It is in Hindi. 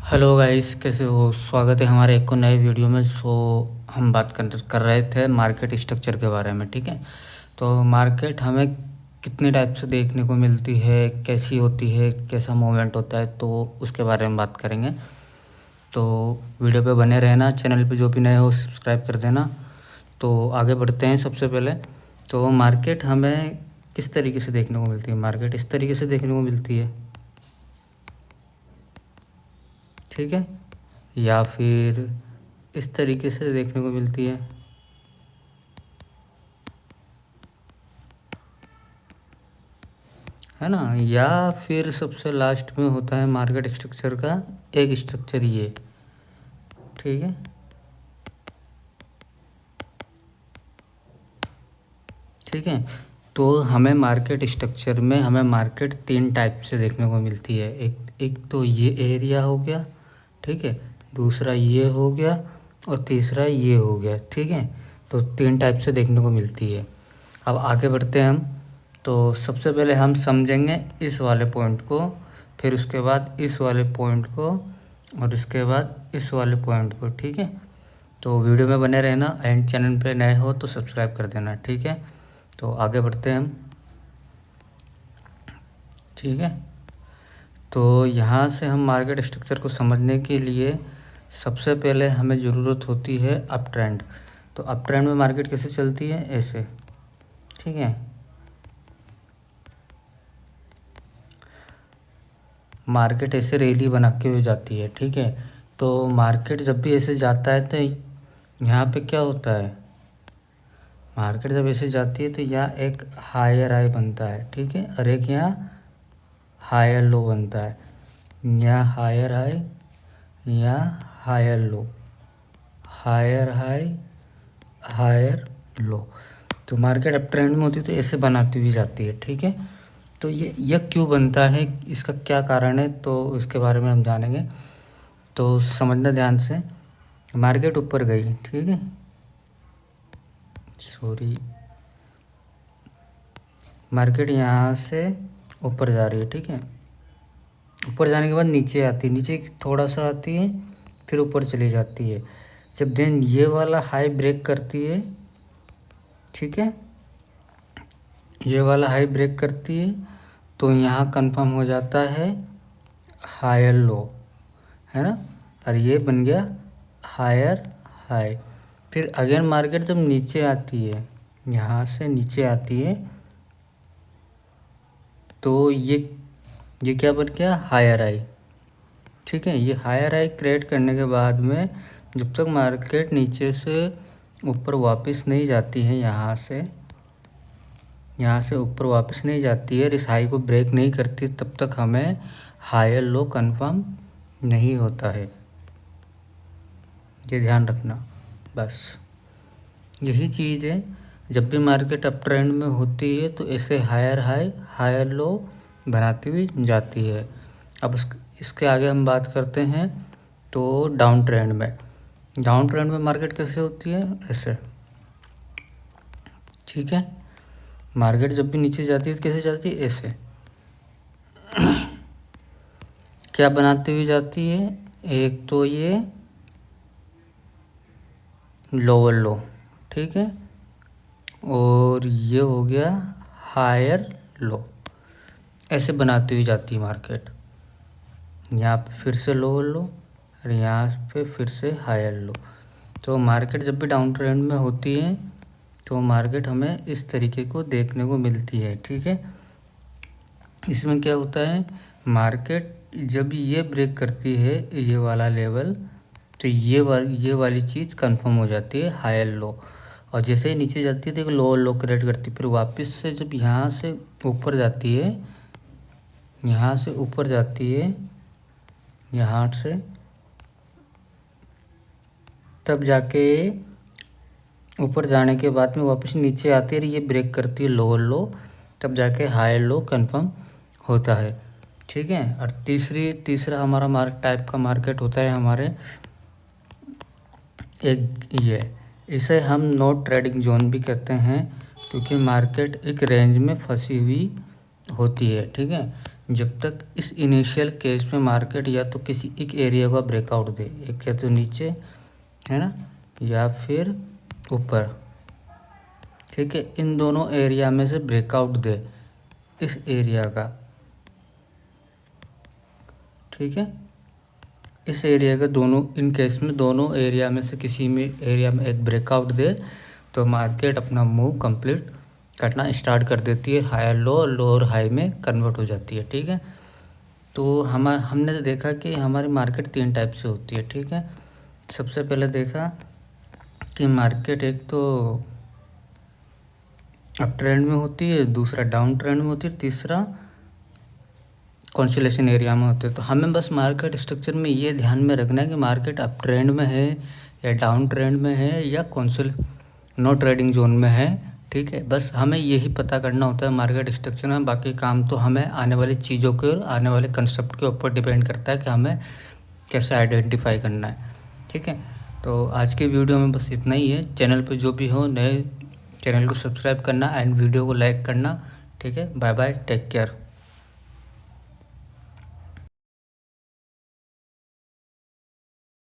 हेलो गाइस, कैसे हो? स्वागत है हमारे एक को नए वीडियो में। हम बात कर रहे थे मार्केट स्ट्रक्चर के बारे में। ठीक है, तो मार्केट हमें कितनी टाइप से देखने को मिलती है, कैसी होती है, कैसा मूवमेंट होता है, तो उसके बारे में बात करेंगे। तो वीडियो पे बने रहना, चैनल पे जो भी नए हो सब्सक्राइब कर देना। तो आगे बढ़ते हैं। सबसे पहले तो मार्केट हमें किस तरीके से देखने को मिलती है? मार्केट इस तरीके से देखने को मिलती है, ठीक है, या फिर इस तरीके से देखने को मिलती है ना? या फिर सबसे लास्ट में होता है मार्केट स्ट्रक्चर का एक स्ट्रक्चर ये, ठीक है। ठीक है, तो हमें मार्केट स्ट्रक्चर में हमें मार्केट तीन टाइप से देखने को मिलती है। एक एक तो ये एरिया हो गया, ठीक है, दूसरा ये हो गया और तीसरा ये हो गया, ठीक है। तो तीन टाइप से देखने को मिलती है। अब आगे बढ़ते हैं हम। तो सबसे पहले हम समझेंगे इस वाले पॉइंट को, फिर उसके बाद इस वाले पॉइंट को, और इसके बाद इस वाले पॉइंट को, ठीक है। तो वीडियो में बने रहना एंड चैनल पे नए हो तो सब्सक्राइब कर देना, ठीक है। तो आगे बढ़ते हैं हम, ठीक है। तो यहाँ से हम मार्केट स्ट्रक्चर को समझने के लिए सबसे पहले हमें ज़रूरत होती है अप ट्रेंड। तो अप ट्रेंड में मार्केट कैसे चलती है? ऐसे, ठीक है। मार्केट ऐसे रैली बना के हुए जाती है, ठीक है। तो मार्केट जब भी ऐसे जाता है तो यहाँ पे क्या होता है? मार्केट जब ऐसे जाती है तो यहाँ एक हायर हाई बनता है, ठीक है, और एक यहाँ हायर लो बनता है। यहाँ हायर हाई, यहाँ higher low, higher high, higher low. तो मार्केट अप ट्रेंड में होती है तो ऐसे बनाती हुई जाती है, ठीक है। तो ये क्यों बनता है, इसका क्या कारण है, तो इसके बारे में हम जानेंगे। तो समझना ध्यान से। मार्केट ऊपर गई, ठीक है, सॉरी, मार्केट यहाँ से ऊपर जा रही है, ठीक है। ऊपर जाने के बाद नीचे आती है, नीचे थोड़ा सा आती है, फिर ऊपर चली जाती है। जब दिन ये वाला हाई ब्रेक करती है, ठीक है, ये वाला हाई ब्रेक करती है, तो यहाँ कंफर्म हो जाता है हायर लो, है ना, और ये बन गया हायर हाई। फिर अगेन मार्केट जब नीचे आती है, यहाँ से नीचे आती है, तो ये क्या बन गया? हायर हाई, ठीक है। ये हायर हाई क्रिएट करने के बाद में जब तक मार्केट नीचे से ऊपर वापस नहीं जाती है, यहाँ से ऊपर वापस नहीं जाती है, इस हाई को ब्रेक नहीं करती, तब तक हमें हायर लो कंफर्म नहीं होता है। ये ध्यान रखना, बस यही चीज़ है। जब भी मार्केट अप ट्रेंड में होती है तो ऐसे हायर हाई हायर लो बनाती हुई जाती है। अब इसके आगे हम बात करते हैं तो डाउन ट्रेंड में। डाउन ट्रेंड में मार्केट कैसे होती है? ऐसे, ठीक है। मार्केट जब भी नीचे जाती है तो कैसे जाती है? ऐसे। क्या बनाती हुई जाती है? एक तो ये लोअर लो, ठीक है, और ये हो गया हायर लो। ऐसे बनाती हुई जाती है मार्केट। यहाँ पे फिर से लोअर लो और यहाँ पे फिर से हायर लो। तो मार्केट जब भी डाउन ट्रेंड में होती है तो मार्केट हमें इस तरीके को देखने को मिलती है, ठीक है। इसमें क्या होता है, मार्केट जब ये ब्रेक करती है ये वाला लेवल, तो ये वाली चीज़ कंफर्म हो जाती है हायर लो, और जैसे ही नीचे जाती है तो एक लोअर लो क्रिएट करती है। फिर वापस से जब यहाँ से ऊपर जाती है, यहाँ से ऊपर जाती है, यहाँ से, तब जाके ऊपर जाने के बाद में वापस नीचे आती है और ये ब्रेक करती है लोअर लो, तब जाके हायर लो कंफर्म होता है, ठीक है। और तीसरा हमारा टाइप का मार्केट होता है हमारे एक ये, इसे हम नो ट्रेडिंग जोन भी कहते हैं, क्योंकि मार्केट एक रेंज में फंसी हुई होती है, ठीक है। जब तक इस इनिशियल केस में मार्केट या तो किसी एक एरिया का ब्रेकआउट दे, एक या तो नीचे है ना, या फिर ऊपर, ठीक है, इन दोनों एरिया में से ब्रेकआउट दे इस एरिया का, ठीक है, इस एरिया का दोनों, इन केस में दोनों एरिया में से किसी में एरिया में एक ब्रेकआउट दे तो मार्केट अपना मूव कंप्लीट करना स्टार्ट कर देती है, हायर लो लोअर हाई में कन्वर्ट हो जाती है, ठीक है। तो हमने देखा कि हमारी मार्केट 3 टाइप से होती है, ठीक है। सबसे पहले देखा कि मार्केट एक तो अप ट्रेंड में होती है, दूसरा डाउन ट्रेंड में होती है, तीसरा कंसोलिडेशन एरिया में होते हैं। तो हमें बस मार्केट स्ट्रक्चर में ये ध्यान में रखना है कि मार्केट अप ट्रेंड में है या डाउन ट्रेंड में है या नो ट्रेडिंग जोन में है, ठीक है। बस हमें यही पता करना होता है मार्केट स्ट्रक्चर में। बाकी काम तो हमें आने वाली चीज़ों के और आने वाले कंसेप्ट के ऊपर डिपेंड करता है कि हमें कैसे आइडेंटिफाई करना है, ठीक है। तो आज के वीडियो में बस इतना ही है। चैनल पर जो भी हो नए, चैनल को सब्सक्राइब करना एंड वीडियो को लाइक करना, ठीक है। Bye bye, take care.